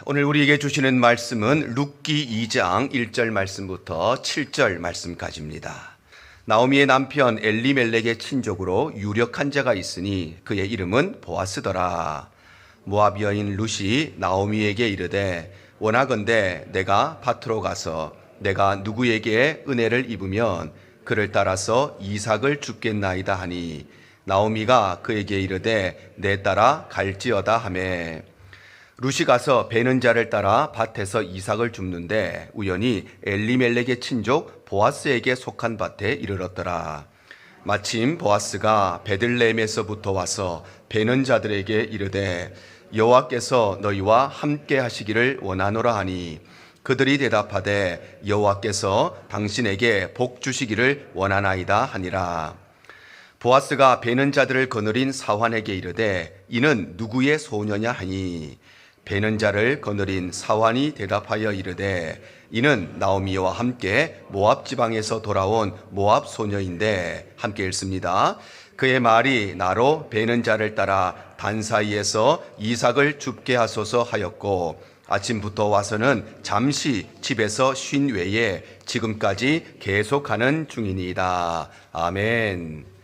오늘 우리에게 주시는 말씀은 룻기 2장 1절 말씀부터 7절 말씀까지입니다. 나오미의 남편 엘리멜렉의 친족으로 유력한 자가 있으니 그의 이름은 보아스더라. 모압 여인 룻이 나오미에게 이르되 원하건대 내가 밭으로 가서 내가 누구에게 은혜를 입으면 그를 따라서 이삭을 줍겠나이다 하니 나오미가 그에게 이르되 내 따라 갈지어다 하매 룻이 가서 베는 자를 따라 밭에서 이삭을 줍는데 우연히 엘리멜렉의 친족 보아스에게 속한 밭에 이르렀더라. 마침 보아스가 베들레헴에서부터 와서 베는 자들에게 이르되 여호와께서 너희와 함께 하시기를 원하노라 하니 그들이 대답하되 여호와께서 당신에게 복 주시기를 원하나이다 하니라. 보아스가 베는 자들을 거느린 사환에게 이르되 이는 누구의 소녀냐 하니 베는 자를 거느린 사환이 대답하여 이르되 이는 나오미와 함께 모압 지방에서 돌아온 모압 소녀인데 함께 읽습니다. 그의 말이 나로 베는 자를 따라 단 사이에서 이삭을 줍게 하소서 하였고 아침부터 와서는 잠시 집에서 쉰 외에 지금까지 계속하는 중이니이다. 아멘.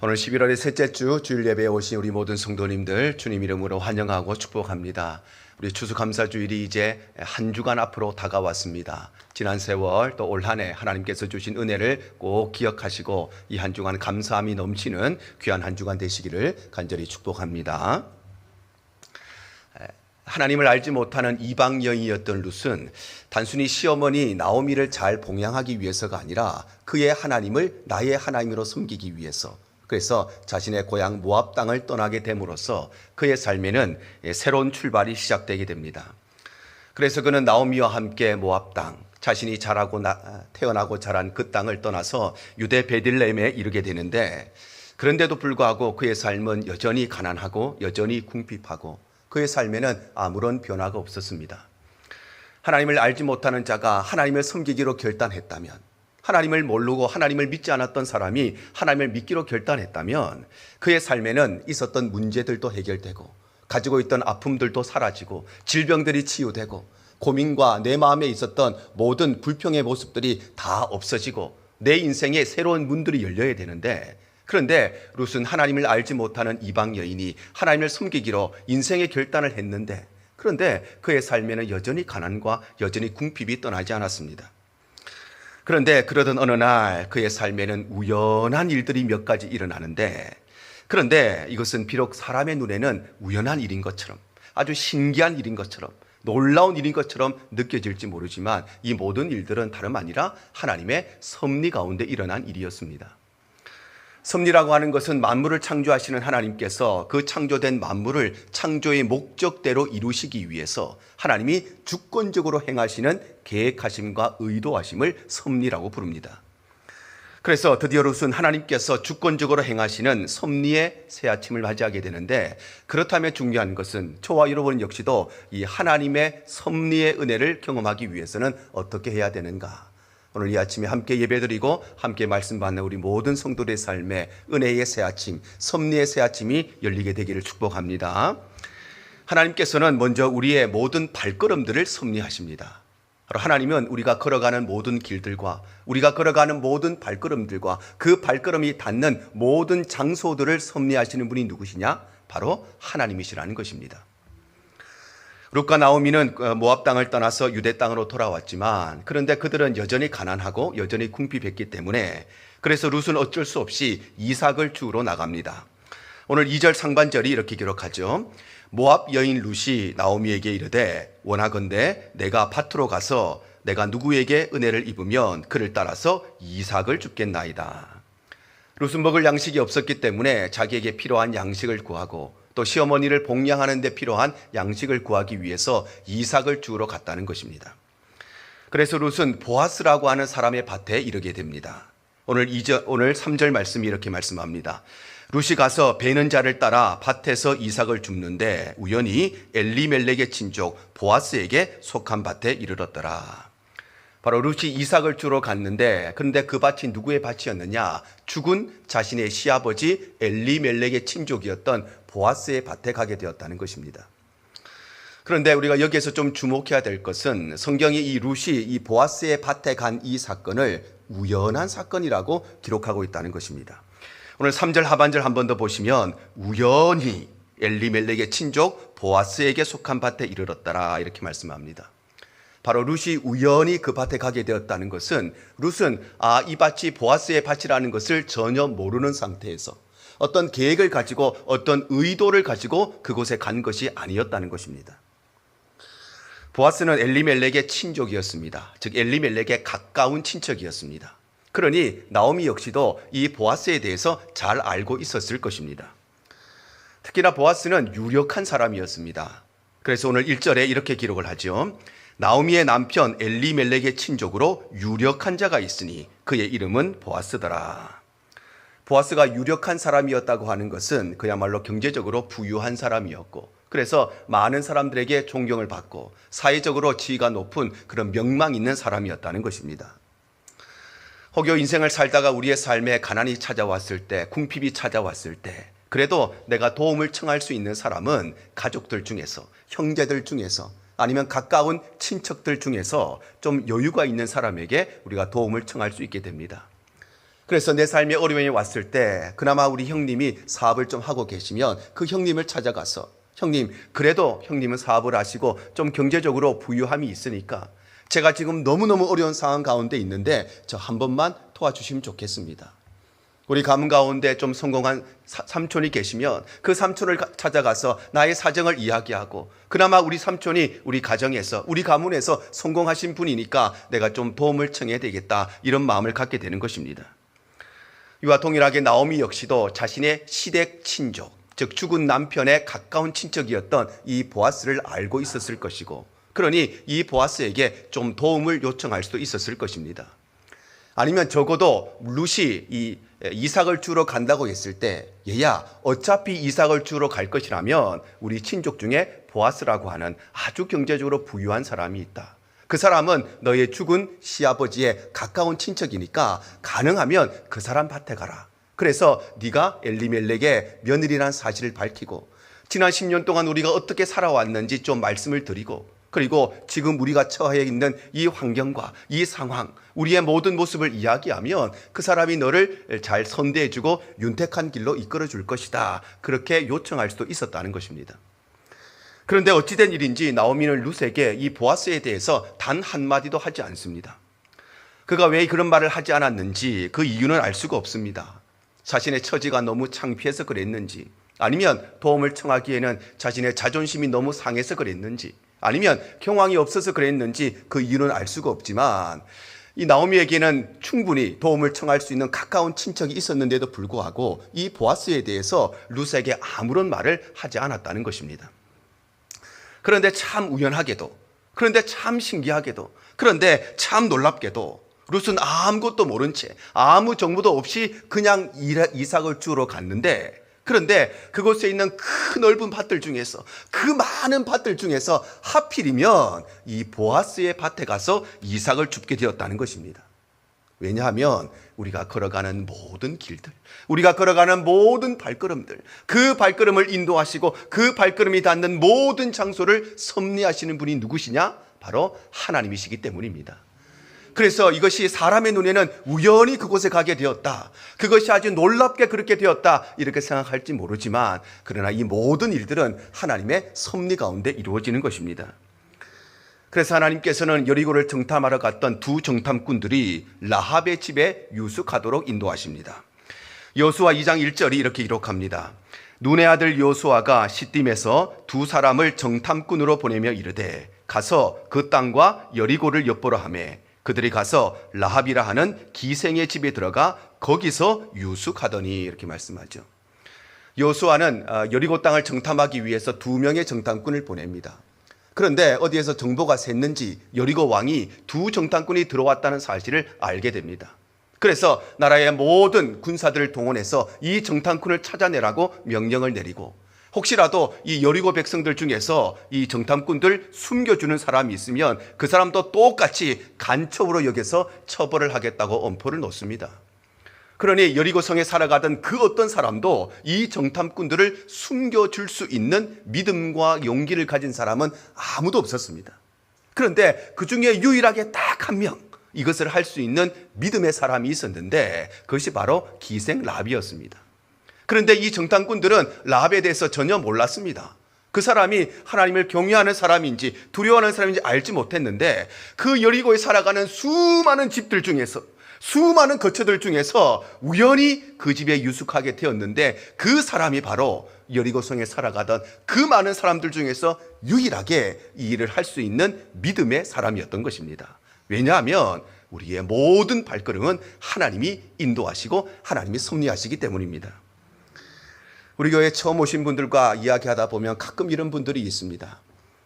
오늘 11월의 셋째 주 주일 예배에 오신 우리 모든 성도님들 주님 이름으로 환영하고 축복합니다. 우리 추수감사주일이 이제 한 주간 앞으로 다가왔습니다. 지난 세월 또 올 한 해 하나님께서 주신 은혜를 꼭 기억하시고 이 한 주간 감사함이 넘치는 귀한 한 주간 되시기를 간절히 축복합니다. 하나님을 알지 못하는 이방 여인이었던 룻은 단순히 시어머니 나오미를 잘 봉양하기 위해서가 아니라 그의 하나님을 나의 하나님으로 섬기기 위해서, 그래서 자신의 고향 모압 땅을 떠나게 됨으로써 그의 삶에는 새로운 출발이 시작되게 됩니다. 그래서 그는 나오미와 함께 모압 땅, 자신이 태어나고 자란 그 땅을 떠나서 유대 베들레헴에 이르게 되는데, 그런데도 불구하고 그의 삶은 여전히 가난하고 여전히 궁핍하고 그의 삶에는 아무런 변화가 없었습니다. 하나님을 알지 못하는 자가 하나님을 섬기기로 결단했다면, 하나님을 모르고 하나님을 믿지 않았던 사람이 하나님을 믿기로 결단했다면 그의 삶에는 있었던 문제들도 해결되고 가지고 있던 아픔들도 사라지고 질병들이 치유되고 고민과 내 마음에 있었던 모든 불평의 모습들이 다 없어지고 내 인생에 새로운 문들이 열려야 되는데, 그런데 룻은 하나님을 알지 못하는 이방 여인이 하나님을 섬기기로 인생의 결단을 했는데, 그런데 그의 삶에는 여전히 가난과 여전히 궁핍이 떠나지 않았습니다. 그런데 그러던 어느 날 그의 삶에는 우연한 일들이 몇 가지 일어나는데, 그런데 이것은 비록 사람의 눈에는 우연한 일인 것처럼, 아주 신기한 일인 것처럼, 놀라운 일인 것처럼 느껴질지 모르지만 이 모든 일들은 다름 아니라 하나님의 섭리 가운데 일어난 일이었습니다. 섭리라고 하는 것은 만물을 창조하시는 하나님께서 그 창조된 만물을 창조의 목적대로 이루시기 위해서 하나님이 주권적으로 행하시는 계획하심과 의도하심을 섭리라고 부릅니다. 그래서 드디어 룻은 하나님께서 주권적으로 행하시는 섭리의 새 아침을 맞이하게 되는데, 그렇다면 중요한 것은 저와 여러분 역시도 이 하나님의 섭리의 은혜를 경험하기 위해서는 어떻게 해야 되는가? 오늘 이 아침에 함께 예배드리고 함께 말씀 받는 우리 모든 성도들의 삶에 은혜의 새 아침, 섭리의 새 아침이 열리게 되기를 축복합니다. 하나님께서는 먼저 우리의 모든 발걸음들을 섭리하십니다. 하나님은 우리가 걸어가는 모든 길들과 우리가 걸어가는 모든 발걸음들과 그 발걸음이 닿는 모든 장소들을 섭리하시는 분이 누구시냐? 바로 하나님이시라는 것입니다. 룻과 나오미는 모압 땅을 떠나서 유대 땅으로 돌아왔지만, 그런데 그들은 여전히 가난하고 여전히 궁핍했기 때문에 그래서 룻은 어쩔 수 없이 이삭을 주우러 나갑니다. 오늘 2절 상반절이 이렇게 기록하죠. 모압 여인 룻이 나오미에게 이르되 원하건대 내가 밭으로 가서 내가 누구에게 은혜를 입으면 그를 따라서 이삭을 줍겠나이다. 룻은 먹을 양식이 없었기 때문에 자기에게 필요한 양식을 구하고 또 시어머니를 봉양하는 데 필요한 양식을 구하기 위해서 이삭을 주우러 갔다는 것입니다. 그래서 룻은 보아스라고 하는 사람의 밭에 이르게 됩니다. 오늘 3절 말씀이 이렇게 말씀합니다. 룻이 가서 베는 자를 따라 밭에서 이삭을 줍는데 우연히 엘리멜렉의 친족 보아스에게 속한 밭에 이르렀더라. 바로 룻이 이삭을 주러 갔는데, 그런데 그 밭이 누구의 밭이었느냐? 죽은 자신의 시아버지 엘리멜렉의 친족이었던 보아스의 밭에 가게 되었다는 것입니다. 그런데 우리가 여기에서 좀 주목해야 될 것은 성경이 이 룻이 이 보아스의 밭에 간 이 사건을 우연한 사건이라고 기록하고 있다는 것입니다. 오늘 3절 하반절 한 번 더 보시면 우연히 엘리멜렉의 친족 보아스에게 속한 밭에 이르렀더라 이렇게 말씀합니다. 바로 룻이 우연히 그 밭에 가게 되었다는 것은 룻은 이 밭이 보아스의 밭이라는 것을 전혀 모르는 상태에서 어떤 계획을 가지고 어떤 의도를 가지고 그곳에 간 것이 아니었다는 것입니다. 보아스는 엘리멜렉의 친족이었습니다. 즉 엘리멜렉의 가까운 친척이었습니다. 그러니 나오미 역시도 이 보아스에 대해서 잘 알고 있었을 것입니다. 특히나 보아스는 유력한 사람이었습니다. 그래서 오늘 1절에 이렇게 기록을 하죠. 나오미의 남편 엘리멜렉의 친족으로 유력한 자가 있으니 그의 이름은 보아스더라. 보아스가 유력한 사람이었다고 하는 것은 그야말로 경제적으로 부유한 사람이었고 그래서 많은 사람들에게 존경을 받고 사회적으로 지위가 높은 그런 명망 있는 사람이었다는 것입니다. 혹여 인생을 살다가 우리의 삶에 가난이 찾아왔을 때, 궁핍이 찾아왔을 때 그래도 내가 도움을 청할 수 있는 사람은 가족들 중에서, 형제들 중에서 아니면 가까운 친척들 중에서 좀 여유가 있는 사람에게 우리가 도움을 청할 수 있게 됩니다. 그래서 내 삶에 어려움이 왔을 때 그나마 우리 형님이 사업을 좀 하고 계시면 그 형님을 찾아가서 형님, 그래도 형님은 사업을 하시고 좀 경제적으로 부유함이 있으니까 제가 지금 너무너무 어려운 상황 가운데 있는데 저 한 번만 도와주시면 좋겠습니다. 우리 가문 가운데 좀 성공한 삼촌이 계시면 그 삼촌을 찾아가서 나의 사정을 이야기하고 그나마 우리 삼촌이 우리 가정에서 우리 가문에서 성공하신 분이니까 내가 좀 도움을 청해야 되겠다 이런 마음을 갖게 되는 것입니다. 이와 동일하게 나오미 역시도 자신의 시댁 친족 즉 죽은 남편의 가까운 친척이었던 이 보아스를 알고 있었을 것이고 그러니 이 보아스에게 좀 도움을 요청할 수도 있었을 것입니다. 아니면 적어도 룻이 이 이삭을 주러 간다고 했을 때 얘야 어차피 이삭을 주러 갈 것이라면 우리 친족 중에 보아스라고 하는 아주 경제적으로 부유한 사람이 있다. 그 사람은 너의 죽은 시아버지의 가까운 친척이니까 가능하면 그 사람 밭에 가라. 그래서 네가 엘리멜렉의 며느리라는 사실을 밝히고 지난 10년 동안 우리가 어떻게 살아왔는지 좀 말씀을 드리고 그리고 지금 우리가 처해 있는 이 환경과 이 상황 우리의 모든 모습을 이야기하면 그 사람이 너를 잘 선대해주고 윤택한 길로 이끌어줄 것이다. 그렇게 요청할 수도 있었다는 것입니다. 그런데 어찌된 일인지 나오미는 룻에게 이 보아스에 대해서 단 한마디도 하지 않습니다. 그가 왜 그런 말을 하지 않았는지 그 이유는 알 수가 없습니다. 자신의 처지가 너무 창피해서 그랬는지 아니면 도움을 청하기에는 자신의 자존심이 너무 상해서 그랬는지 아니면 경황이 없어서 그랬는지 그 이유는 알 수가 없지만 이 나오미에게는 충분히 도움을 청할 수 있는 가까운 친척이 있었는데도 불구하고 이 보아스에 대해서 룻에게 아무런 말을 하지 않았다는 것입니다. 그런데 참 우연하게도 그런데 참 신기하게도 그런데 참 놀랍게도 룻은 아무것도 모른 채 아무 정보도 없이 그냥 이삭을 주러 갔는데 그런데 그곳에 있는 그 넓은 밭들 중에서 그 많은 밭들 중에서 하필이면 이 보아스의 밭에 가서 이삭을 줍게 되었다는 것입니다. 왜냐하면 우리가 걸어가는 모든 길들, 우리가 걸어가는 모든 발걸음들, 그 발걸음을 인도하시고 그 발걸음이 닿는 모든 장소를 섭리하시는 분이 누구시냐? 바로 하나님이시기 때문입니다. 그래서 이것이 사람의 눈에는 우연히 그곳에 가게 되었다. 그것이 아주 놀랍게 그렇게 되었다. 이렇게 생각할지 모르지만 그러나 이 모든 일들은 하나님의 섭리 가운데 이루어지는 것입니다. 그래서 하나님께서는 여리고를 정탐하러 갔던 두 정탐꾼들이 라합의 집에 유숙하도록 인도하십니다. 여호수아 2장 1절이 이렇게 기록합니다. 눈의 아들 여호수아가 시딤에서 두 사람을 정탐꾼으로 보내며 이르되 가서 그 땅과 여리고를 엿보러 하매 그들이 가서 라합이라 하는 기생의 집에 들어가 거기서 유숙하더니 이렇게 말씀하죠. 여호수아는 여리고 땅을 정탐하기 위해서 두 명의 정탐꾼을 보냅니다. 그런데 어디에서 정보가 샜는지 여리고 왕이 두 정탐꾼이 들어왔다는 사실을 알게 됩니다. 그래서 나라의 모든 군사들을 동원해서 이 정탐꾼을 찾아내라고 명령을 내리고 혹시라도 이 여리고 백성들 중에서 이 정탐꾼들 숨겨주는 사람이 있으면 그 사람도 똑같이 간첩으로 여겨서 처벌을 하겠다고 엄포를 놓습니다. 그러니 여리고성에 살아가던 그 어떤 사람도 이 정탐꾼들을 숨겨줄 수 있는 믿음과 용기를 가진 사람은 아무도 없었습니다. 그런데 그 중에 유일하게 딱 한 명, 이것을 할 수 있는 믿음의 사람이 있었는데 그것이 바로 기생 라비였습니다. 그런데 이 정탐꾼들은 라비에 대해서 전혀 몰랐습니다. 그 사람이 하나님을 경외하는 사람인지 두려워하는 사람인지 알지 못했는데 그 여리고에 살아가는 수많은 집들 중에서, 수많은 거처들 중에서 우연히 그 집에 유숙하게 되었는데 그 사람이 바로 여리고성에 살아가던 그 많은 사람들 중에서 유일하게 이 일을 할 수 있는 믿음의 사람이었던 것입니다. 왜냐하면 우리의 모든 발걸음은 하나님이 인도하시고 하나님이 섭리하시기 때문입니다. 우리 교회에 처음 오신 분들과 이야기하다 보면 가끔 이런 분들이 있습니다.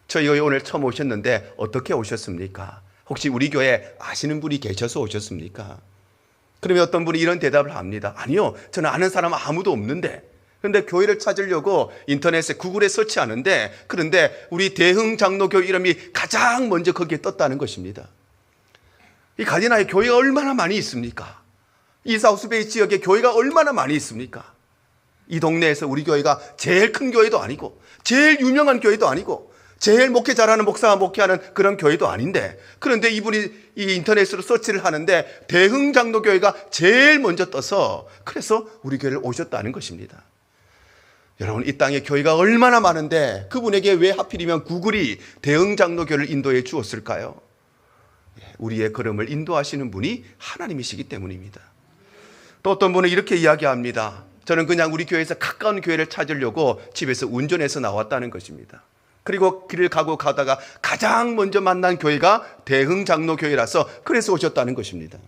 저희 교회 오늘 처음 오셨는데 어떻게 오셨습니까? 혹시 우리 교회 아시는 분이 계셔서 오셨습니까? 그러면 어떤 분이 이런 대답을 합니다. 아니요, 저는 아는 사람 아무도 없는데. 그런데 교회를 찾으려고 인터넷에 구글에 서치하는데 그런데 우리 대흥장로교회 이름이 가장 먼저 거기에 떴다는 것입니다. 이 가디나에 교회가 얼마나 많이 있습니까? 이 사우스베이 지역에 교회가 얼마나 많이 있습니까? 이 동네에서 우리 교회가 제일 큰 교회도 아니고 제일 유명한 교회도 아니고 제일 목회 잘하는 목사가 목회하는 그런 교회도 아닌데 그런데 이분이 이 인터넷으로 서치를 하는데 대흥장로교회가 제일 먼저 떠서 그래서 우리 교회를 오셨다는 것입니다. 여러분, 이 땅에 교회가 얼마나 많은데 그분에게 왜 하필이면 구글이 대흥장로교회를 인도해 주었을까요? 우리의 걸음을 인도하시는 분이 하나님이시기 때문입니다. 또 어떤 분은 이렇게 이야기합니다. 저는 그냥 우리 교회에서 가까운 교회를 찾으려고 집에서 운전해서 나왔다는 것입니다. 그리고 길을 가다가 가장 먼저 만난 교회가 대흥장로교회라서 그래서 오셨다는 것입니다.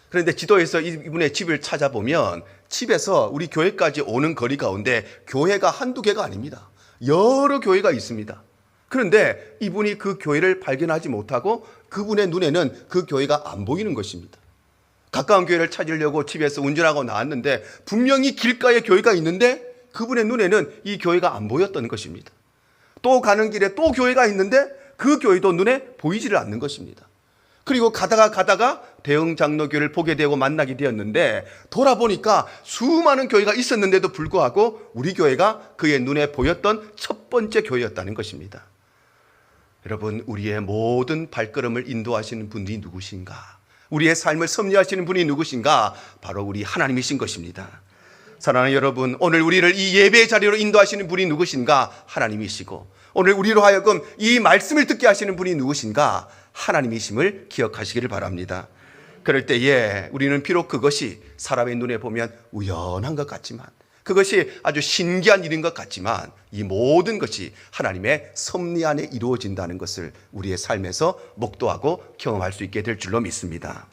그런데 지도에서 이분의 집을 찾아보면 집에서 우리 교회까지 오는 거리 가운데 교회가 한두 개가 아닙니다. 여러 교회가 있습니다. 그런데 이분이 그 교회를 발견하지 못하고 그분의 눈에는 그 교회가 안 보이는 것입니다. 가까운 교회를 찾으려고 집에서 운전하고 나왔는데 분명히 길가에 교회가 있는데 그분의 눈에는 이 교회가 안 보였던 것입니다. 또 가는 길에 또 교회가 있는데 그 교회도 눈에 보이지를 않는 것입니다. 그리고 가다가 대흥장로교회를 보게 되고 만나게 되었는데 돌아보니까 수많은 교회가 있었는데도 불구하고 우리 교회가 그의 눈에 보였던 첫 번째 교회였다는 것입니다. 여러분, 우리의 모든 발걸음을 인도하시는 분이 누구신가? 우리의 삶을 섭리하시는 분이 누구신가? 바로 우리 하나님이신 것입니다. 사랑하는 여러분, 오늘 우리를 이 예배의 자리로 인도하시는 분이 누구신가? 하나님이시고 오늘 우리로 하여금 이 말씀을 듣게 하시는 분이 누구신가? 하나님이심을 기억하시기를 바랍니다. 그럴 때에 우리는 비록 그것이 사람의 눈에 보면 우연한 것 같지만 그것이 아주 신기한 일인 것 같지만 이 모든 것이 하나님의 섭리 안에 이루어진다는 것을 우리의 삶에서 목도하고 경험할 수 있게 될 줄로 믿습니다.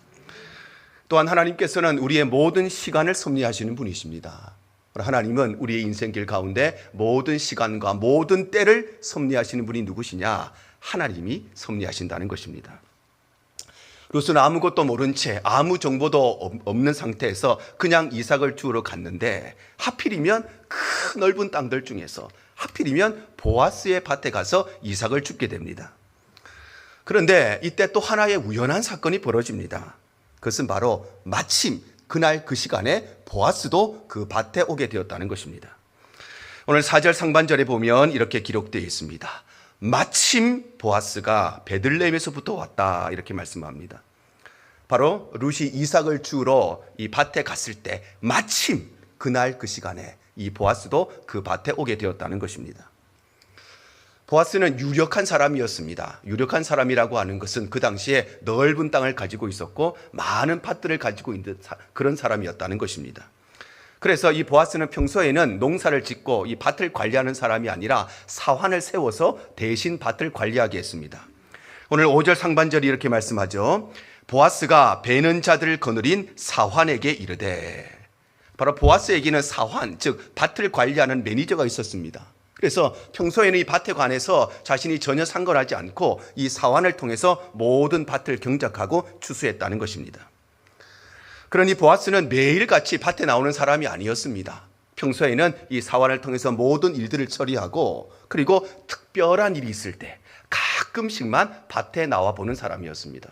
또한 하나님께서는 우리의 모든 시간을 섭리하시는 분이십니다. 하나님은 우리의 인생길 가운데 모든 시간과 모든 때를 섭리하시는 분이 누구시냐? 하나님이 섭리하신다는 것입니다. 롯은 아무것도 모른 채 아무 정보도 없는 상태에서 그냥 이삭을 주우러 갔는데 하필이면 큰 넓은 땅들 중에서 하필이면 보아스의 밭에 가서 이삭을 줍게 됩니다. 그런데 이때 또 하나의 우연한 사건이 벌어집니다. 그것은 바로 마침 그날 그 시간에 보아스도 그 밭에 오게 되었다는 것입니다. 오늘 4절 상반절에 보면 이렇게 기록되어 있습니다. 마침 보아스가 베들레헴에서부터 왔다, 이렇게 말씀합니다. 바로 룻이 이삭을 주우러 이 밭에 갔을 때 마침 그날 그 시간에 이 보아스도 그 밭에 오게 되었다는 것입니다. 보아스는 유력한 사람이었습니다. 유력한 사람이라고 하는 것은 그 당시에 넓은 땅을 가지고 있었고 많은 밭들을 가지고 있는 그런 사람이었다는 것입니다. 그래서 이 보아스는 평소에는 농사를 짓고 이 밭을 관리하는 사람이 아니라 사환을 세워서 대신 밭을 관리하게 했습니다. 오늘 5절 상반절이 이렇게 말씀하죠. 보아스가 베는 자들을 거느린 사환에게 이르되. 바로 보아스에게는 사환, 즉 밭을 관리하는 매니저가 있었습니다. 그래서 평소에는 이 밭에 관해서 자신이 전혀 상관하지 않고 이 사환을 통해서 모든 밭을 경작하고 추수했다는 것입니다. 그러니 보아스는 매일같이 밭에 나오는 사람이 아니었습니다. 평소에는 이 사환을 통해서 모든 일들을 처리하고 그리고 특별한 일이 있을 때 가끔씩만 밭에 나와 보는 사람이었습니다.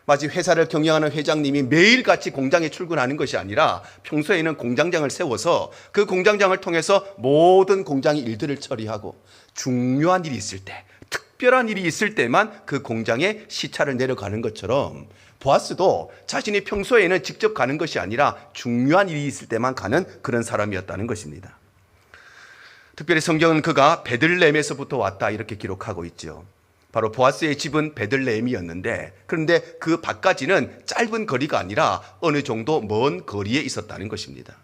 마치 회사를 경영하는 회장님이 매일같이 공장에 출근하는 것이 아니라 평소에는 공장장을 세워서 그 공장장을 통해서 모든 공장의 일들을 처리하고 중요한 일이 있을 때, 특별한 일이 있을 때만 그 공장에 시차를 내려가는 것처럼 보아스도 자신이 평소에는 직접 가는 것이 아니라 중요한 일이 있을 때만 가는 그런 사람이었다는 것입니다. 특별히 성경은 그가 베들레헴에서부터 왔다 이렇게 기록하고 있죠. 바로 보아스의 집은 베들레헴이었는데 그런데 그 밖까지는 짧은 거리가 아니라 어느 정도 먼 거리에 있었다는 것입니다.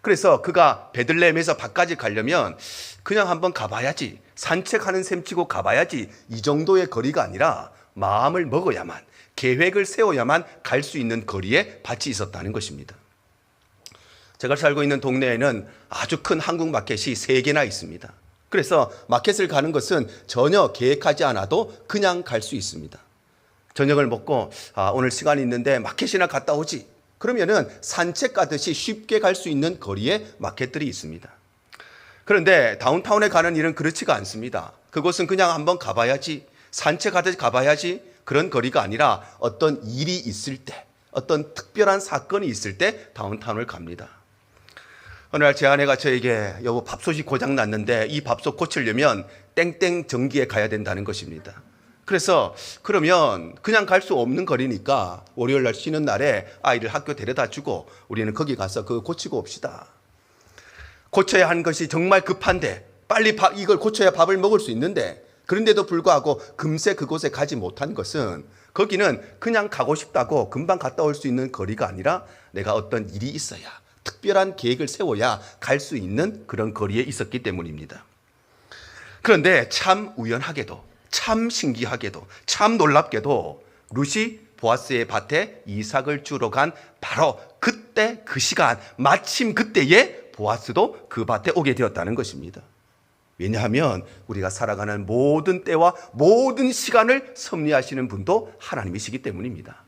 그래서 그가 베들레헴에서 밖까지 가려면 그냥 한번 가봐야지, 산책하는 셈치고 가봐야지, 이 정도의 거리가 아니라 마음을 먹어야만, 계획을 세워야만 갈 수 있는 거리에 밭이 있었다는 것입니다. 제가 살고 있는 동네에는 아주 큰 한국 마켓이 3개나 있습니다. 그래서 마켓을 가는 것은 전혀 계획하지 않아도 그냥 갈 수 있습니다. 저녁을 먹고 오늘 시간이 있는데 마켓이나 갔다 오지. 그러면은 산책 가듯이 쉽게 갈 수 있는 거리에 마켓들이 있습니다. 그런데 다운타운에 가는 일은 그렇지가 않습니다. 그곳은 그냥 한번 가봐야지, 산책하듯이 가봐야지 그런 거리가 아니라 어떤 일이 있을 때, 어떤 특별한 사건이 있을 때 다운타운을 갑니다. 어느 날 제 아내가 저에게 여보 밥솥이 고장 났는데 이 밥솥 고치려면 땡땡 전기에 가야 된다는 것입니다. 그래서 그러면 그냥 갈 수 없는 거리니까 월요일 날 쉬는 날에 아이를 학교 데려다 주고 우리는 거기 가서 그거 고치고 옵시다. 고쳐야 하는 것이 정말 급한데 빨리 이걸 고쳐야 밥을 먹을 수 있는데 그런데도 불구하고 금세 그곳에 가지 못한 것은 거기는 그냥 가고 싶다고 금방 갔다 올 수 있는 거리가 아니라 내가 어떤 일이 있어야 특별한 계획을 세워야 갈 수 있는 그런 거리에 있었기 때문입니다. 그런데 참 우연하게도, 참 신기하게도, 참 놀랍게도 룻이 보아스의 밭에 이삭을 주러 간 바로 그때 그 시간, 마침 그때에 보아스도 그 밭에 오게 되었다는 것입니다. 왜냐하면 우리가 살아가는 모든 때와 모든 시간을 섭리하시는 분도 하나님이시기 때문입니다.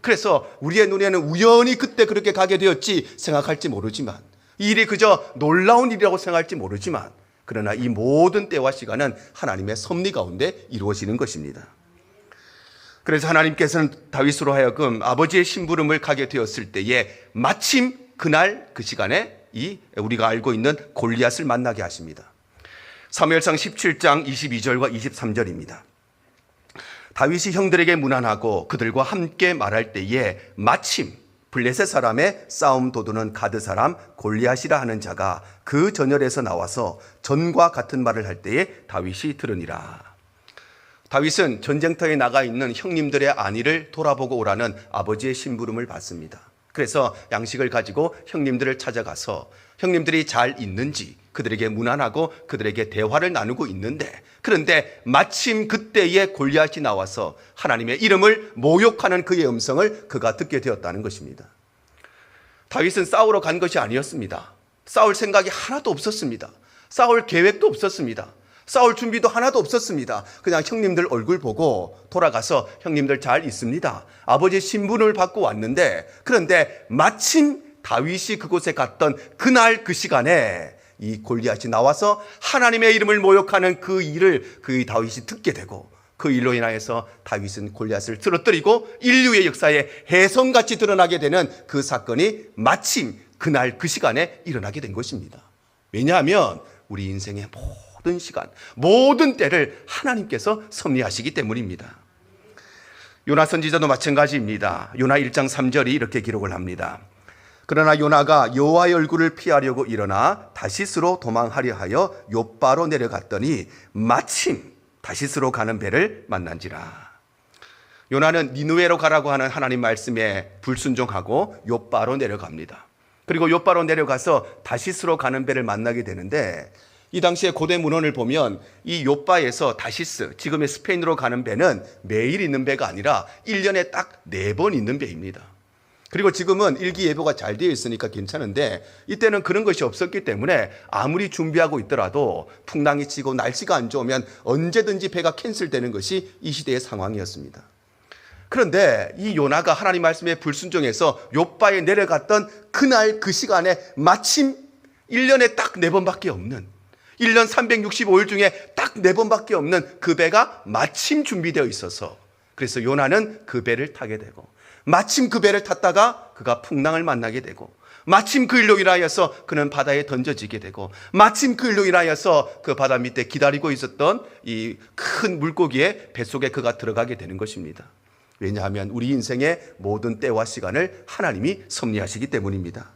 그래서 우리의 눈에는 우연히 그때 그렇게 가게 되었지 생각할지 모르지만, 이 일이 그저 놀라운 일이라고 생각할지 모르지만, 그러나 이 모든 때와 시간은 하나님의 섭리 가운데 이루어지는 것입니다. 그래서 하나님께서는 다윗으로 하여금 아버지의 심부름을 가게 되었을 때에 마침 그날 그 시간에 이 우리가 알고 있는 골리앗을 만나게 하십니다. 사무엘상 17장 22절과 23절입니다. 다윗이 형들에게 문안하고 그들과 함께 말할 때에 마침 블레셋 사람의 싸움 도두는 가드 사람 골리앗이라 하는 자가 그 전열에서 나와서 전과 같은 말을 할 때에 다윗이 들으니라. 다윗은 전쟁터에 나가 있는 형님들의 안위를 돌아보고 오라는 아버지의 심부름을 받습니다. 그래서 양식을 가지고 형님들을 찾아가서 형님들이 잘 있는지 그들에게 문안하고 그들에게 대화를 나누고 있는데, 그런데 마침 그때에 골리앗이 나와서 하나님의 이름을 모욕하는 그의 음성을 그가 듣게 되었다는 것입니다. 다윗은 싸우러 간 것이 아니었습니다. 싸울 생각이 하나도 없었습니다. 싸울 계획도 없었습니다. 싸울 준비도 하나도 없었습니다. 그냥 형님들 얼굴 보고 돌아가서 형님들 잘 있습니다. 아버지 신분을 받고 왔는데, 그런데 마침 다윗이 그곳에 갔던 그날 그 시간에 이 골리앗이 나와서 하나님의 이름을 모욕하는 그 일을 그 다윗이 듣게 되고, 그 일로 인하여서 다윗은 골리앗을 쓰러뜨리고 인류의 역사에 혜성같이 드러나게 되는 그 사건이 마침 그날 그 시간에 일어나게 된 것입니다. 왜냐하면 우리 인생의 모든 시간, 모든 때를 하나님께서 섭리하시기 때문입니다. 요나 선지자도 마찬가지입니다. 요나 1장 3절이 이렇게 기록을 합니다. 그러나 요나가 여호와의 얼굴을 피하려고 일어나 다시스로 도망하려 하여 욥바로 내려갔더니 마침 다시스로 가는 배를 만난지라. 요나는 니느웨로 가라고 하는 하나님 말씀에 불순종하고 욥바로 내려갑니다. 그리고 욥바로 내려가서 다시스로 가는 배를 만나게 되는데, 이 당시에 고대 문헌을 보면 이 욥바에서 다시스, 지금의 스페인으로 가는 배는 매일 있는 배가 아니라 1년에 딱 4번 있는 배입니다. 그리고 지금은 일기예보가 잘 되어 있으니까 괜찮은데, 이때는 그런 것이 없었기 때문에 아무리 준비하고 있더라도 풍랑이 치고 날씨가 안 좋으면 언제든지 배가 캔슬되는 것이 이 시대의 상황이었습니다. 그런데 이 요나가 하나님 말씀에 불순종해서 욥바에 내려갔던 그날 그 시간에 마침 1년에 딱 4번밖에 없는, 1년 365일 중에 딱 4번밖에 없는 그 배가 마침 준비되어 있어서 그래서 요나는 그 배를 타게 되고, 마침 그 배를 탔다가 그가 풍랑을 만나게 되고, 마침 그 일로 인하여서 그는 바다에 던져지게 되고, 마침 그 일로 인하여서 그 바다 밑에 기다리고 있었던 이 큰 물고기의 뱃속에 그가 들어가게 되는 것입니다. 왜냐하면 우리 인생의 모든 때와 시간을 하나님이 섭리하시기 때문입니다.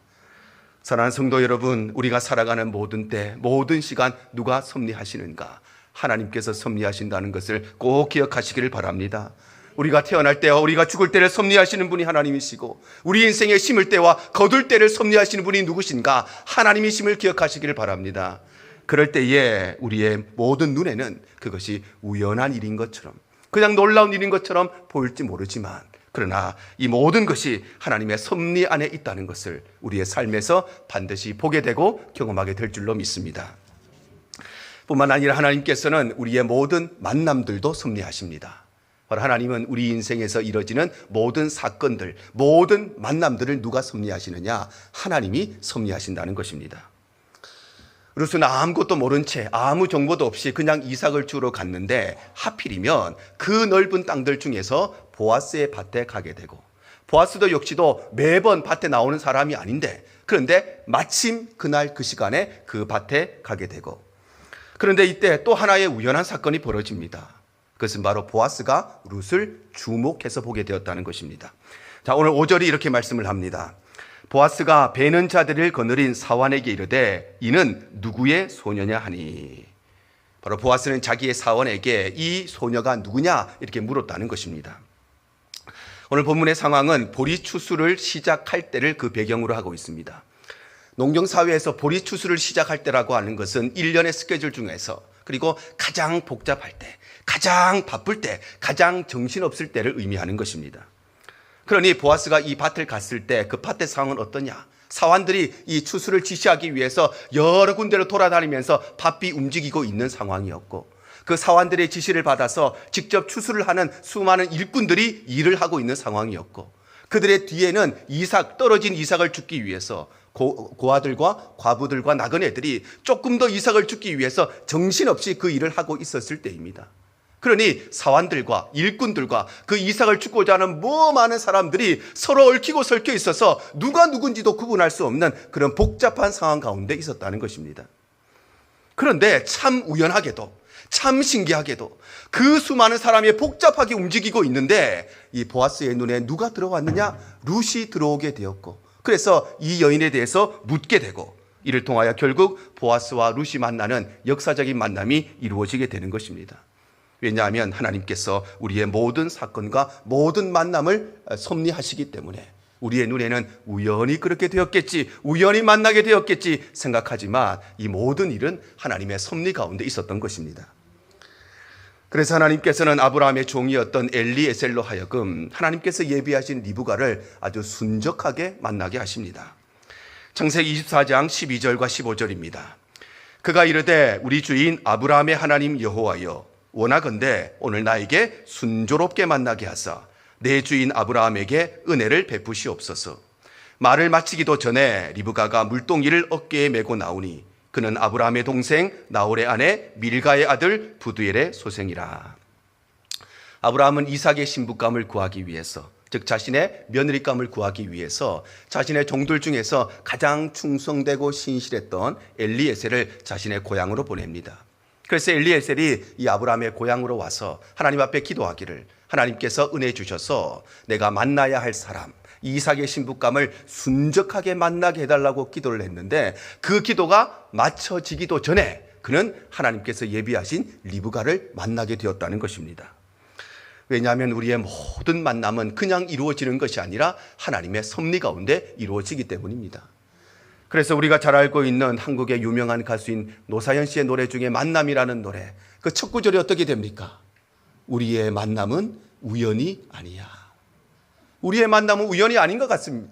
사랑하는 성도 여러분, 우리가 살아가는 모든 때, 모든 시간 누가 섭리하시는가? 하나님께서 섭리하신다는 것을 꼭 기억하시기를 바랍니다. 우리가 태어날 때와 우리가 죽을 때를 섭리하시는 분이 하나님이시고, 우리 인생에 심을 때와 거둘 때를 섭리하시는 분이 누구신가? 하나님이심을 기억하시기를 바랍니다. 그럴 때에 우리의 모든 눈에는 그것이 우연한 일인 것처럼, 그냥 놀라운 일인 것처럼 보일지 모르지만, 그러나 이 모든 것이 하나님의 섭리 안에 있다는 것을 우리의 삶에서 반드시 보게 되고 경험하게 될 줄로 믿습니다. 뿐만 아니라 하나님께서는 우리의 모든 만남들도 섭리하십니다. 바로 하나님은 우리 인생에서 이루어지는 모든 사건들, 모든 만남들을 누가 섭리하시느냐? 하나님이 섭리하신다는 것입니다. 룻은 아무것도 모른 채 아무 정보도 없이 그냥 이삭을 주러 갔는데, 하필이면 그 넓은 땅들 중에서 보아스의 밭에 가게 되고, 보아스도 역시도 매번 밭에 나오는 사람이 아닌데, 그런데 마침 그날 그 시간에 그 밭에 가게 되고, 그런데 이때 또 하나의 우연한 사건이 벌어집니다. 그것은 바로 보아스가 룻을 주목해서 보게 되었다는 것입니다. 자, 오늘 5절이 이렇게 말씀을 합니다. 보아스가 베는 자들을 거느린 사환에게 이르되 이는 누구의 소녀냐 하니. 바로 보아스는 자기의 사원에게 이 소녀가 누구냐 이렇게 물었다는 것입니다. 오늘 본문의 상황은 보리 추수를 시작할 때를 그 배경으로 하고 있습니다. 농경사회에서 보리 추수를 시작할 때라고 하는 것은 1년의 스케줄 중에서, 그리고 가장 복잡할 때, 가장 바쁠 때, 가장 정신없을 때를 의미하는 것입니다. 그러니 보아스가 이 밭을 갔을 때 그 밭의 상황은 어떠냐? 사환들이 이 추수를 지시하기 위해서 여러 군데로 돌아다니면서 바삐 움직이고 있는 상황이었고, 그 사환들의 지시를 받아서 직접 추수를 하는 수많은 일꾼들이 일을 하고 있는 상황이었고, 그들의 뒤에는 떨어진 이삭을 줍기 위해서 고아들과 과부들과 나그네들이 조금 더 이삭을 줍기 위해서 정신없이 그 일을 하고 있었을 때입니다. 그러니 사환들과 일꾼들과 그 이삭을 줍고자 하는 많은 사람들이 서로 얽히고 설켜 있어서 누가 누군지도 구분할 수 없는 그런 복잡한 상황 가운데 있었다는 것입니다. 그런데 참 우연하게도, 참 신기하게도 그 수많은 사람이 복잡하게 움직이고 있는데, 이 보아스의 눈에 누가 들어왔느냐? 룻이 들어오게 되었고, 그래서 이 여인에 대해서 묻게 되고, 이를 통하여 결국 보아스와 룻이 만나는 역사적인 만남이 이루어지게 되는 것입니다. 왜냐하면 하나님께서 우리의 모든 사건과 모든 만남을 섭리하시기 때문에 우리의 눈에는 우연히 그렇게 되었겠지, 우연히 만나게 되었겠지 생각하지만, 이 모든 일은 하나님의 섭리 가운데 있었던 것입니다. 그래서 하나님께서는 아브라함의 종이었던 엘리에셀로 하여금 하나님께서 예비하신 리브가를 아주 순적하게 만나게 하십니다. 창세기 24장 12절과 15절입니다. 그가 이르되 우리 주인 아브라함의 하나님 여호와여, 원하건대 오늘 나에게 순조롭게 만나게 하사 내 주인 아브라함에게 은혜를 베푸시옵소서. 말을 마치기도 전에 리브가가 물동이를 어깨에 메고 나오니 그는 아브라함의 동생 나홀의 아내 밀가의 아들 부두엘의 소생이라. 아브라함은 이삭의 신부감을 구하기 위해서, 즉 자신의 며느리감을 구하기 위해서 자신의 종들 중에서 가장 충성되고 신실했던 엘리에셀을 자신의 고향으로 보냅니다. 그래서 엘리에셀이 이 아브라함의 고향으로 와서 하나님 앞에 기도하기를, 하나님께서 은혜 주셔서 내가 만나야 할 사람, 이삭의 신부감을 순적하게 만나게 해달라고 기도를 했는데, 그 기도가 맞춰지기도 전에 그는 하나님께서 예비하신 리브가를 만나게 되었다는 것입니다. 왜냐하면 우리의 모든 만남은 그냥 이루어지는 것이 아니라 하나님의 섭리 가운데 이루어지기 때문입니다. 그래서 우리가 잘 알고 있는 한국의 유명한 가수인 노사연 씨의 노래 중에 만남이라는 노래, 그 첫 구절이 어떻게 됩니까? 우리의 만남은 우연이 아니야. 우리의 만남은 우연이 아닌 것 같습니다.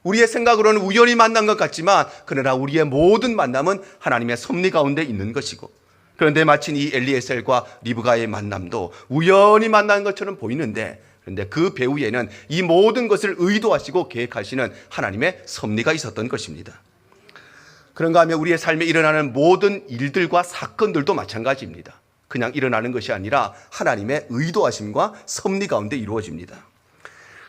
우리의 생각으로는 우연히 만난 것 같지만, 그러나 우리의 모든 만남은 하나님의 섭리 가운데 있는 것이고, 그런데 마침 이 엘리에셀과 리브가의 만남도 우연히 만난 것처럼 보이는데, 그런데 그 배후에는 이 모든 것을 의도하시고 계획하시는 하나님의 섭리가 있었던 것입니다. 그런가 하면 우리의 삶에 일어나는 모든 일들과 사건들도 마찬가지입니다. 그냥 일어나는 것이 아니라 하나님의 의도하심과 섭리 가운데 이루어집니다.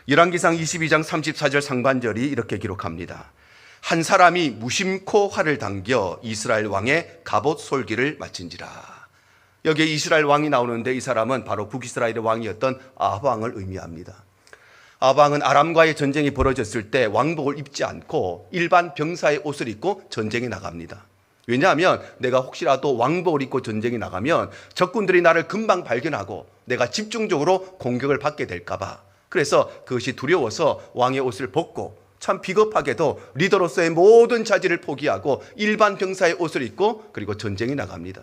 열왕기상 22장 34절 상반절이 이렇게 기록합니다. 한 사람이 무심코 활을 당겨 이스라엘 왕의 갑옷 솔기를 마친지라. 여기에 이스라엘 왕이 나오는데 이 사람은 바로 북이스라엘의 왕이었던 아합 왕을 의미합니다. 아합 왕은 아람과의 전쟁이 벌어졌을 때 왕복을 입지 않고 일반 병사의 옷을 입고 전쟁에 나갑니다. 왜냐하면 내가 혹시라도 왕복을 입고 전쟁에 나가면 적군들이 나를 금방 발견하고 내가 집중적으로 공격을 받게 될까 봐. 그래서 그것이 두려워서 왕의 옷을 벗고 참 비겁하게도 리더로서의 모든 자질을 포기하고 일반 병사의 옷을 입고 그리고 전쟁에 나갑니다.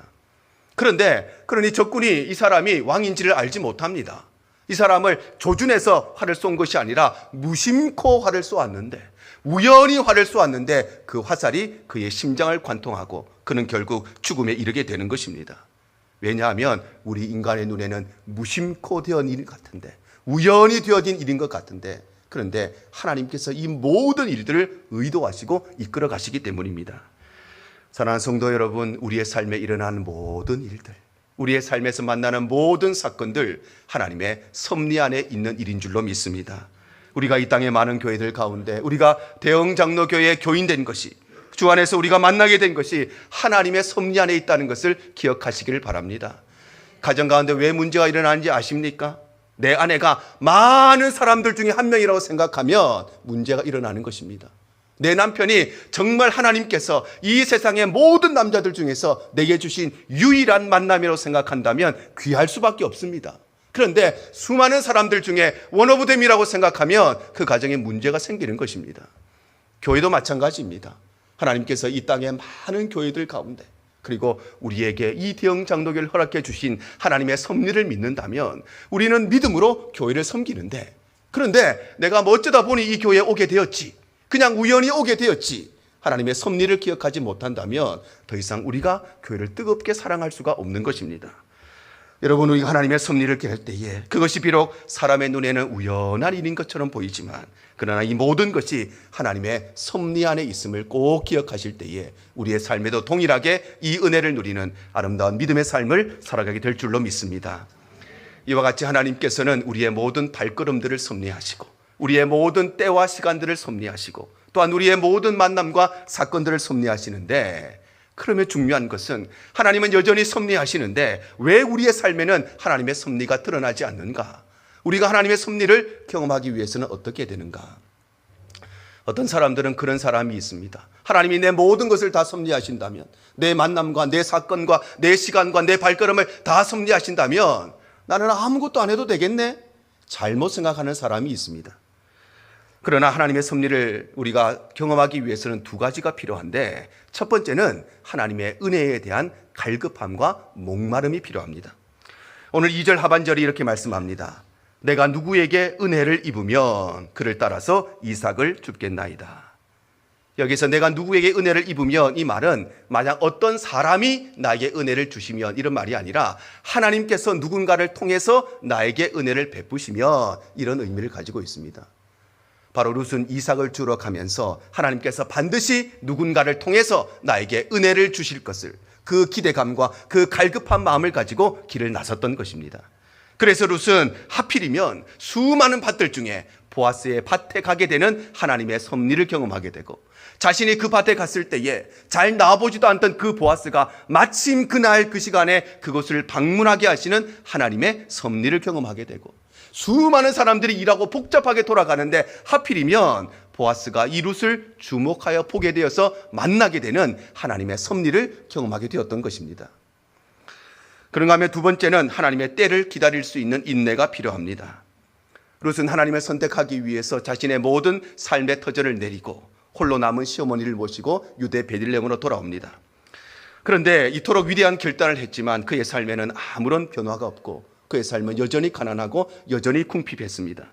그러니 적군이 이 사람이 왕인지를 알지 못합니다. 이 사람을 조준해서 활을 쏜 것이 아니라 무심코 활을 쏘았는데, 우연히 활을 쏘았는데 그 화살이 그의 심장을 관통하고 그는 결국 죽음에 이르게 되는 것입니다. 왜냐하면 우리 인간의 눈에는 무심코 되어진 일 같은데, 우연히 되어진 일인 것 같은데, 그런데 하나님께서 이 모든 일들을 의도하시고 이끌어 가시기 때문입니다. 사랑하는 성도 여러분, 우리의 삶에 일어나는 모든 일들, 우리의 삶에서 만나는 모든 사건들 하나님의 섭리 안에 있는 일인 줄로 믿습니다. 우리가 이 땅의 많은 교회들 가운데 우리가 대형장로교회의 교인된 것이, 주 안에서 우리가 만나게 된 것이 하나님의 섭리 안에 있다는 것을 기억하시기를 바랍니다. 가정 가운데 왜 문제가 일어나는지 아십니까? 내 아내가 많은 사람들 중에 한 명이라고 생각하면 문제가 일어나는 것입니다. 내 남편이 정말 하나님께서 이 세상의 모든 남자들 중에서 내게 주신 유일한 만남이라고 생각한다면 귀할 수밖에 없습니다. 그런데 수많은 사람들 중에 원 오브 댐이라고 생각하면 그 가정에 문제가 생기는 것입니다. 교회도 마찬가지입니다. 하나님께서 이 땅의 많은 교회들 가운데, 그리고 우리에게 이 대형 장로교를 허락해 주신 하나님의 섭리를 믿는다면 우리는 믿음으로 교회를 섬기는데, 그런데 내가 어쩌다 보니 이 교회에 오게 되었지, 그냥 우연히 오게 되었지, 하나님의 섭리를 기억하지 못한다면 더 이상 우리가 교회를 뜨겁게 사랑할 수가 없는 것입니다. 여러분, 우리가 하나님의 섭리를 기할 때에 그것이 비록 사람의 눈에는 우연한 일인 것처럼 보이지만, 그러나 이 모든 것이 하나님의 섭리 안에 있음을 꼭 기억하실 때에 우리의 삶에도 동일하게 이 은혜를 누리는 아름다운 믿음의 삶을 살아가게 될 줄로 믿습니다. 이와 같이 하나님께서는 우리의 모든 발걸음들을 섭리하시고 우리의 모든 때와 시간들을 섭리하시고 또한 우리의 모든 만남과 사건들을 섭리하시는데, 그러면 중요한 것은 하나님은 여전히 섭리하시는데 왜 우리의 삶에는 하나님의 섭리가 드러나지 않는가? 우리가 하나님의 섭리를 경험하기 위해서는 어떻게 되는가? 어떤 사람들은 그런 사람이 있습니다. 하나님이 내 모든 것을 다 섭리하신다면, 내 만남과 내 사건과 내 시간과 내 발걸음을 다 섭리하신다면 나는 아무것도 안 해도 되겠네? 잘못 생각하는 사람이 있습니다. 그러나 하나님의 섭리를 우리가 경험하기 위해서는 두 가지가 필요한데, 첫 번째는 하나님의 은혜에 대한 갈급함과 목마름이 필요합니다. 오늘 2절 하반절이 이렇게 말씀합니다. 내가 누구에게 은혜를 입으면 그를 따라서 이삭을 줍겠나이다. 여기서 내가 누구에게 은혜를 입으면, 이 말은 만약 어떤 사람이 나에게 은혜를 주시면 이런 말이 아니라 하나님께서 누군가를 통해서 나에게 은혜를 베푸시면, 이런 의미를 가지고 있습니다. 바로 룻은 이삭을 주러 가면서 하나님께서 반드시 누군가를 통해서 나에게 은혜를 주실 것을, 그 기대감과 그 갈급한 마음을 가지고 길을 나섰던 것입니다. 그래서 룻은 하필이면 수많은 밭들 중에 보아스의 밭에 가게 되는 하나님의 섭리를 경험하게 되고, 자신이 그 밭에 갔을 때에 잘 나와보지도 않던 그 보아스가 마침 그날 그 시간에 그곳을 방문하게 하시는 하나님의 섭리를 경험하게 되고, 수많은 사람들이 일하고 복잡하게 돌아가는데 하필이면 보아스가 이 룻을 주목하여 보게 되어서 만나게 되는 하나님의 섭리를 경험하게 되었던 것입니다. 그런가 하면 두 번째는 하나님의 때를 기다릴 수 있는 인내가 필요합니다. 룻은 하나님을 선택하기 위해서 자신의 모든 삶의 터전을 내리고 홀로 남은 시어머니를 모시고 유대 베들레헴으로 돌아옵니다. 그런데 이토록 위대한 결단을 했지만 그의 삶에는 아무런 변화가 없고 그의 삶은 여전히 가난하고 여전히 궁핍했습니다.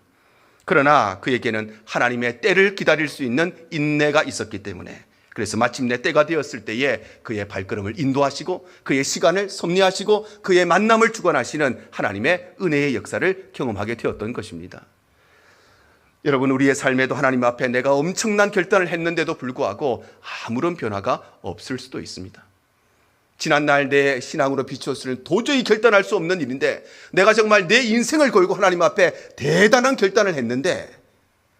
그러나 그에게는 하나님의 때를 기다릴 수 있는 인내가 있었기 때문에, 그래서 마침내 때가 되었을 때에 그의 발걸음을 인도하시고 그의 시간을 섭리하시고 그의 만남을 주관하시는 하나님의 은혜의 역사를 경험하게 되었던 것입니다. 여러분, 우리의 삶에도 하나님 앞에 내가 엄청난 결단을 했는데도 불구하고 아무런 변화가 없을 수도 있습니다. 지난날 내 신앙으로 비추었을 도저히 결단할 수 없는 일인데 내가 정말 내 인생을 걸고 하나님 앞에 대단한 결단을 했는데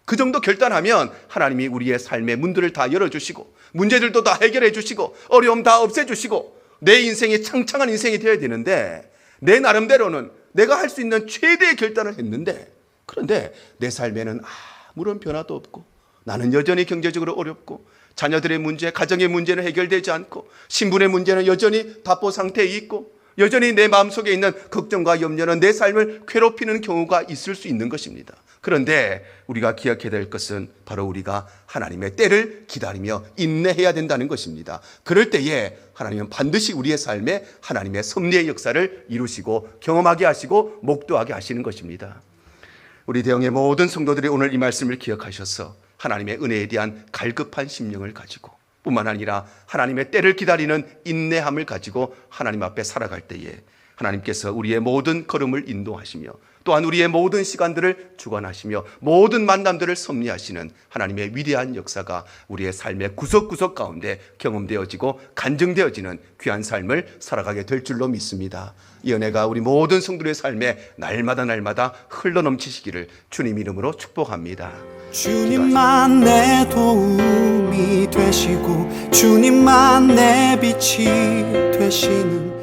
그 정도 결단하면 하나님이 우리의 삶의 문들을 다 열어주시고 문제들도 다 해결해 주시고 어려움 다 없애주시고 내 인생이 창창한 인생이 되어야 되는데 내 나름대로는 내가 할 수 있는 최대의 결단을 했는데 그런데 내 삶에는 아무런 변화도 없고 나는 여전히 경제적으로 어렵고 자녀들의 문제, 가정의 문제는 해결되지 않고 신분의 문제는 여전히 답보 상태에 있고 여전히 내 마음속에 있는 걱정과 염려는 내 삶을 괴롭히는 경우가 있을 수 있는 것입니다. 그런데 우리가 기억해야 될 것은 바로 우리가 하나님의 때를 기다리며 인내해야 된다는 것입니다. 그럴 때에 하나님은 반드시 우리의 삶에 하나님의 섭리의 역사를 이루시고 경험하게 하시고 목도하게 하시는 것입니다. 우리 대형의 모든 성도들이 오늘 이 말씀을 기억하셔서 하나님의 은혜에 대한 갈급한 심령을 가지고 뿐만 아니라 하나님의 때를 기다리는 인내함을 가지고 하나님 앞에 살아갈 때에 하나님께서 우리의 모든 걸음을 인도하시며 또한 우리의 모든 시간들을 주관하시며 모든 만남들을 섭리하시는 하나님의 위대한 역사가 우리의 삶의 구석구석 가운데 경험되어지고 간증되어지는 귀한 삶을 살아가게 될 줄로 믿습니다. 이 은혜가 우리 모든 성도의 삶에 날마다 흘러넘치시기를 주님 이름으로 축복합니다. 주님만 내 도움이 되시고 주님만 내 빛이 되시는